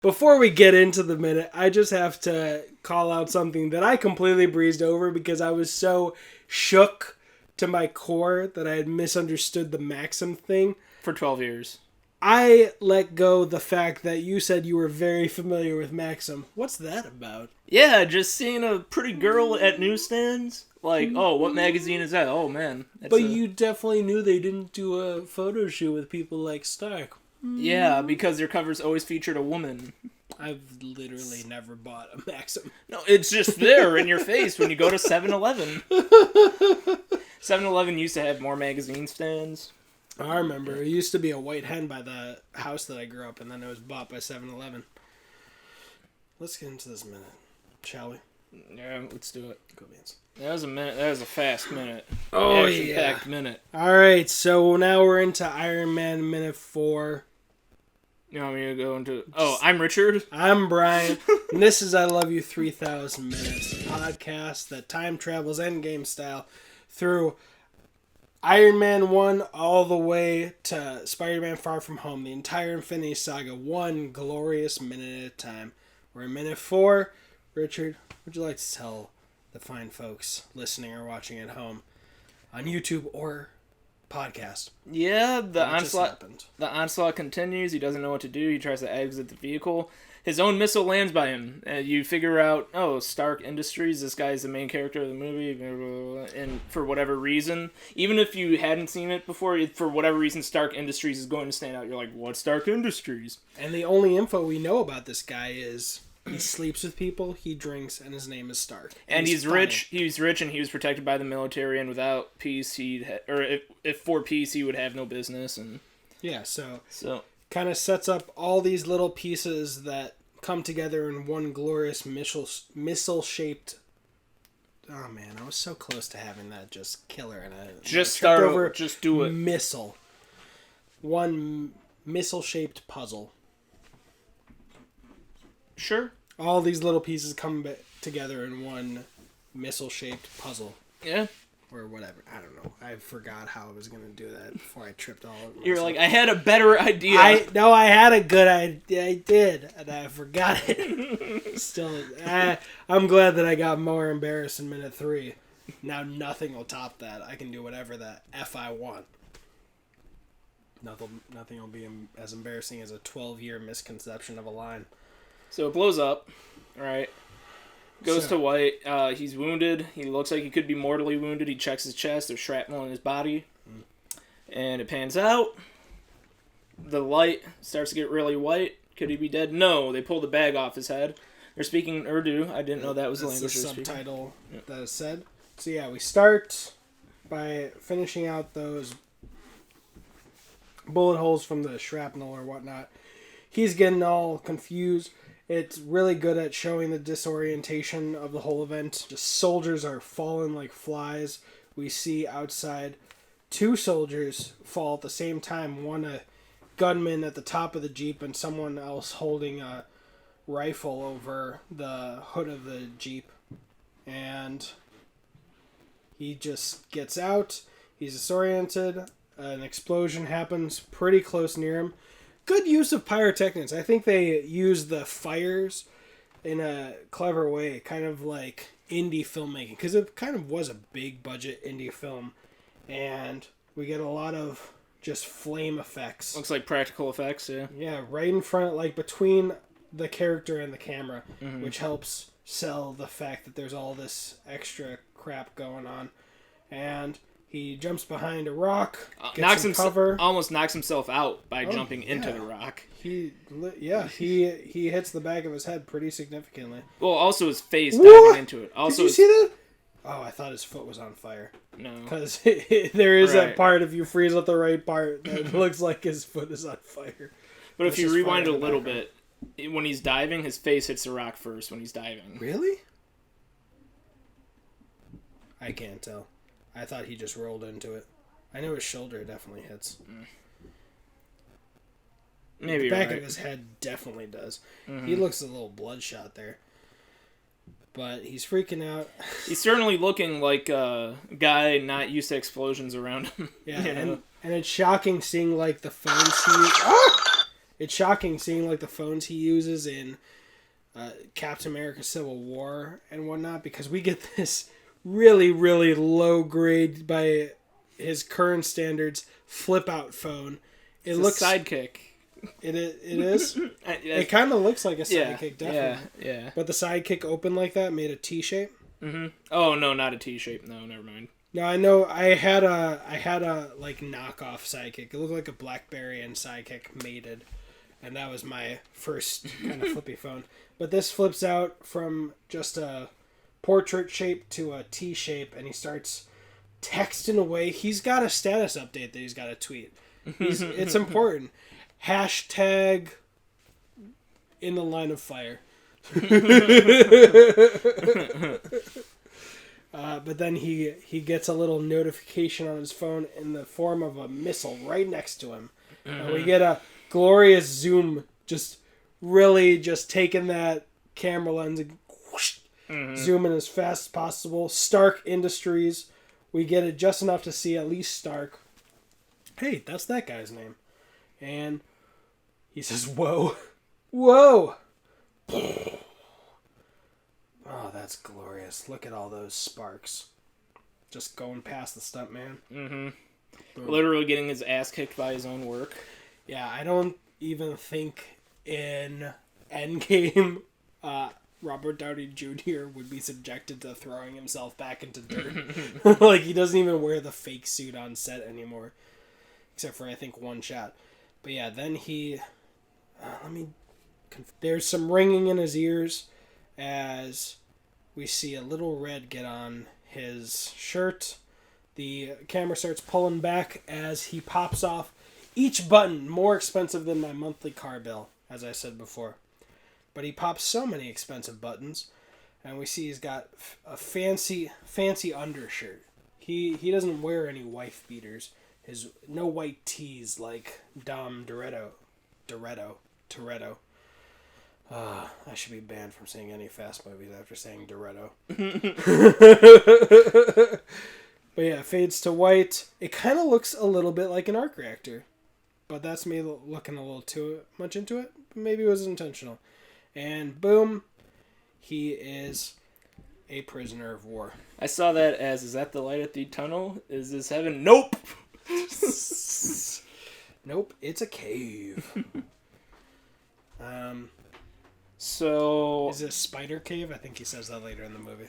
Before we get into the minute, I just have to call out something that I completely breezed over because I was so shook to my core that I had misunderstood the Maxim thing. For 12 years. I let go the fact that you said you were very familiar with Maxim. What's that about? Yeah, just seeing a pretty girl at newsstands. Like, oh, what magazine is that? Oh, man. But you definitely knew they didn't do a photo shoot with people like Stark. Yeah, because their covers always featured a woman. I've literally never bought a Maxim. No, it's just there in your face when you go to 7-Eleven. 7-Eleven used to have more magazine stands. I remember. It used to be a white hen by the house that I grew up in, and then it was bought by 7-Eleven. Let's get into this minute, shall we? Yeah, let's do it. Go, Vance. That was a minute. That was a fast minute. Oh, action-packed minute. All right, so now we're into Iron Man minute 4. You want me to go into... Oh, I'm Richard. I'm Brian. And this is I Love You 3000 Minutes, a podcast that time travels endgame style through Iron Man 1 all the way to Spider-Man Far From Home. The entire Infinity Saga, one glorious minute at a time. We're in minute 4. Richard, would you like to tell the fine folks listening or watching at home on YouTube or podcast? Yeah, the onslaught continues. He doesn't know what to do. He tries to exit the vehicle. His own missile lands by him. You figure out, oh, Stark Industries, this guy's the main character of the movie, and for whatever reason, even if you hadn't seen it before, for whatever reason, Stark Industries is going to stand out. You're like, what's Stark Industries? And the only info we know about this guy is he sleeps with people, he drinks, and his name is Stark. And he's rich. He's rich, and he was protected by the military. And without peace, if for peace, he would have no business. And yeah, so kind of sets up all these little pieces that come together in one glorious missile-shaped. Oh man, I was so close to having that just killer, and just start over. Just do it. Missile. One missile-shaped puzzle. Sure. All these little pieces come together in one missile-shaped puzzle. Yeah. Or whatever. I don't know. I forgot how I was going to do that before I tripped all over myself. You're like, I had a better idea. I had a good idea. I did. And I forgot it. Still, I'm glad that I got more embarrassed in minute 3. Now nothing will top that. I can do whatever the F I want. Nothing will be as embarrassing as a 12-year misconception of a line. So it blows up, right? Goes to White. He's wounded. He looks like he could be mortally wounded. He checks his chest. There's shrapnel in his body. And it pans out. The light starts to get really white. Could he be dead? No. They pull the bag off his head. They're speaking Urdu. I didn't know that was the language they were speaking. That's the subtitle that is said. So yeah, we start by finishing out those bullet holes from the shrapnel or whatnot. He's getting all confused. It's really good at showing the disorientation of the whole event. Just soldiers are falling like flies. We see outside 2 soldiers fall at the same time. One a gunman at the top of the Jeep and someone else holding a rifle over the hood of the Jeep. And he just gets out. He's disoriented. An explosion happens pretty close near him. Good use of pyrotechnics. I think they use the fires in a clever way, kind of like indie filmmaking, because it kind of was a big budget indie film, and we get a lot of just flame effects. Looks like practical effects, yeah. Yeah, right in front, like between the character and the camera, which helps sell the fact that there's all this extra crap going on. And he jumps behind a rock, gets some cover. Almost knocks himself out by jumping into the rock. He hits the back of his head pretty significantly. Well, also his face diving into it. Also, did you see that? Oh, I thought his foot was on fire. No. Because there is that part, if you freeze up the right part, that it looks like his foot is on fire. But if you rewind a little bit, when he's diving, his face hits the rock first when he's diving. Really? I can't tell. I thought he just rolled into it. I know his shoulder definitely hits. Maybe the back of his head definitely does. He looks a little bloodshot there. But he's freaking out. He's certainly looking like a guy not used to explosions around him. Yeah, and it's shocking seeing like the phone it's shocking seeing like the phones he uses in Captain America Civil War and whatnot, because we get this really, really low grade by his current standards flip out phone. It looks a sidekick. It is. It kind of looks like a sidekick, definitely. Yeah. But the sidekick open like that made a T shape. Mm-hmm. Oh no, not a T shape. No, never mind. No, I know. I had a like knockoff sidekick. It looked like a BlackBerry and sidekick mated, and that was my first kind of flippy phone. But this flips out from just a portrait shape to a T shape, and he starts texting away. He's got a status update that he's got to tweet. It's important. Hashtag in the line of fire. But then he gets a little notification on his phone in the form of a missile right next to him. We get a glorious zoom, just really just taking that camera lens and whoosh, zooming as fast as possible. Stark Industries. We get it just enough to see at least Stark. Hey, that's that guy's name. And he says, whoa. Whoa. Oh, that's glorious. Look at all those sparks. Just going past the stuntman. Mm-hmm. Literally getting his ass kicked by his own work. Yeah, I don't even think in Endgame Robert Downey Jr. would be subjected to throwing himself back into dirt. Like, he doesn't even wear the fake suit on set anymore. Except for, I think, one shot. But yeah, then he... there's some ringing in his ears as we see a little red get on his shirt. The camera starts pulling back as he pops off each button, more expensive than my monthly car bill, as I said before. But he pops so many expensive buttons, and we see he's got a fancy undershirt. He doesn't wear any wife beaters. His no white tees like Dom Toretto. I should be banned from seeing any fast movies after saying Toretto. But yeah, fades to white. It kind of looks a little bit like an arc reactor. But that's me looking a little too much into it. Maybe it was intentional. And boom, he is a prisoner of war. I saw that as, is that the light at the tunnel? Is this heaven? Nope! Nope, it's a cave. So... Is it a spider cave? I think he says that later in the movie.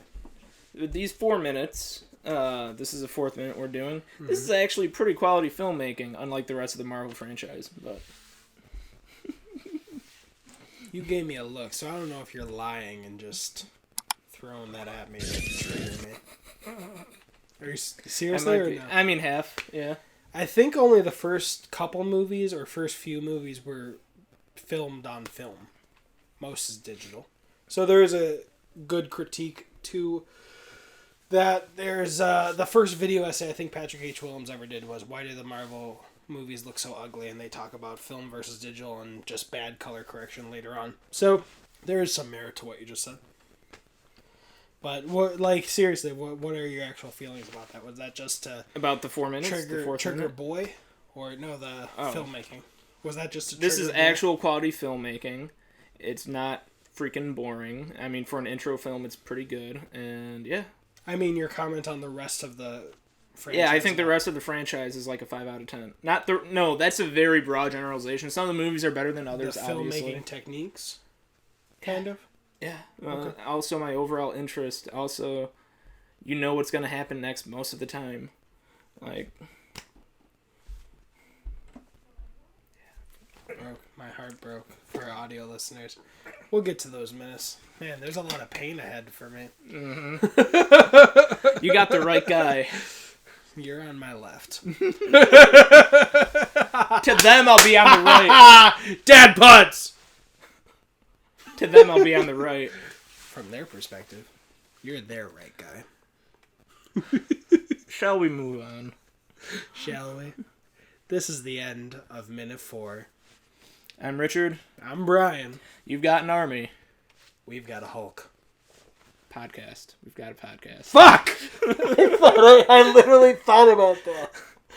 With these 4 minutes, this is the 4th minute we're doing. Mm-hmm. This is actually pretty quality filmmaking, unlike the rest of the Marvel franchise. But you gave me a look, so I don't know if you're lying and just throwing that at me to trigger me. Are you seriously or no? I mean, half, yeah. I think only the first couple movies or first few movies were filmed on film. Most is digital. So there is a good critique to that. There's the first video essay I think Patrick H. Willems ever did was, why do the Marvel movies look so ugly? And they talk about film versus digital and just bad color correction later on. So there is some merit to what you just said. But seriously, what are your actual feelings about that? Was that just to about the 4 minutes, trigger boy, or no, the filmmaking? Was that just to This is actual quality filmmaking. It's not freaking boring. I mean, for an intro film, it's pretty good, and yeah. I mean, your comment on the rest of the franchise. Yeah, I think the rest of the franchise is like a 5 out of 10. No, that's a very broad generalization. Some of the movies are better than others, obviously. Filmmaking techniques, kind of. Yeah. Also, my overall interest. Also, you know what's going to happen next most of the time. Like... My heart broke for audio listeners. We'll get to those minutes. Man, there's a lot of pain ahead for me. Mm-hmm. You got the right guy. You're on my left. To them, I'll be on the right. Dad butts! To them, I'll be on the right. From their perspective, you're their right guy. Shall we move on? Shall we? This is the end of minute 4. I'm Richard. I'm Brian. You've got an army. We've got a Hulk. Podcast. We've got a podcast. Fuck! I literally thought about that.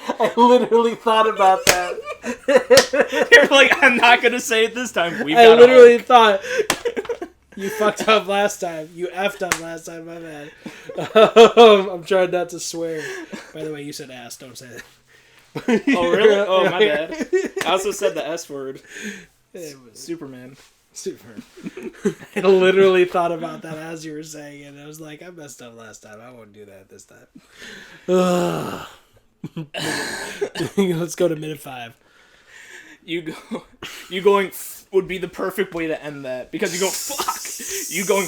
I literally thought about that. You're like, I'm not gonna say it this time. We've I got literally thought you fucked up last time. You effed up last time. My bad. I'm trying not to swear. By the way, you said ass. Don't say that. Oh really? Oh my bad. I also said the S word. Superman. I literally thought about that as you were saying it. I was like, I messed up last time. I won't do that this time. Let's go to minute 5. You going would be the perfect way to end that because you go fuck. You going